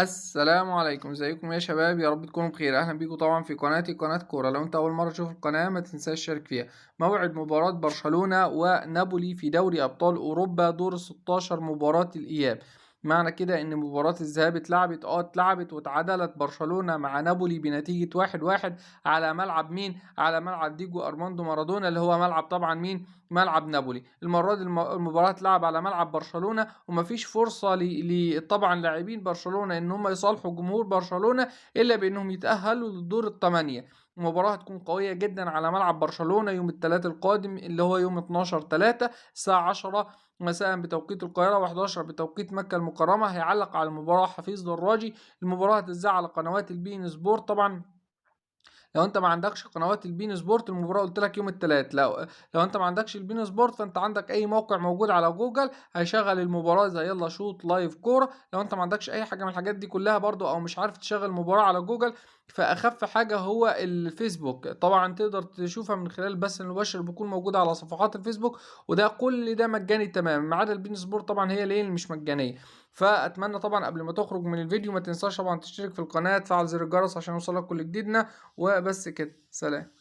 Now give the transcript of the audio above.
السلام عليكم، ازيكم يا شباب؟ يا رب تكونوا بخير. اهلا بيكم طبعا في قناتي، قناة كورة. لو انت اول مرة تشوف القناة ما تنساش تشترك فيها. موعد مباراة برشلونة ونابولي في دوري ابطال اوروبا دور 16 مباراة الاياب. معنى كده ان مباراة الذهاب اتلعبت واتعادلت برشلونة مع نابولي بنتيجة 1-1 على ملعب مين؟ على ملعب ديجو ارماندو مارادونا، اللي هو ملعب طبعا مين؟ ملعب نابولي. المرة دي المباراة اتلعب على ملعب برشلونة، ومفيش فرصة طبعا لاعبين برشلونة ان هم يصالحوا جمهور برشلونة الا بانهم يتأهلوا للدور الثمانية. المباراة هتكون قوية جدا على ملعب برشلونة يوم الثلاث القادم، اللي هو يوم 12/3 الساعة 10 مساء بتوقيت القاهرة و11 بتوقيت مكة المكرمة. هيعلق على المباراة حفيظ دراجي. المباراة هتذاع على قنوات البين سبورت طبعا. لو انت ما عندكش قنوات البين سبورت، المباراه قلت لك يوم الثلاث. لو انت ما عندكش البين سبورت، فانت عندك اي موقع موجود على جوجل هيشغل المباراه زي يلا شوط لايف كوره. لو انت ما عندكش اي حاجه من الحاجات دي كلها برضو، او مش عارف تشغل المباراه على جوجل، فاخف حاجه هو الفيسبوك. طبعا تقدر تشوفها من خلال البث المباشر بيكون موجود على صفحات الفيسبوك، وده كل ده مجاني تماما ما عدا البين سبورت. طبعا هي ليه مش مجانيه. فاتمنى طبعا قبل ما تخرج من الفيديو ما تنساش طبعا تشترك في القناه، تفعل زر الجرس عشان يوصلك كل جديدنا. وبس كده، سلام.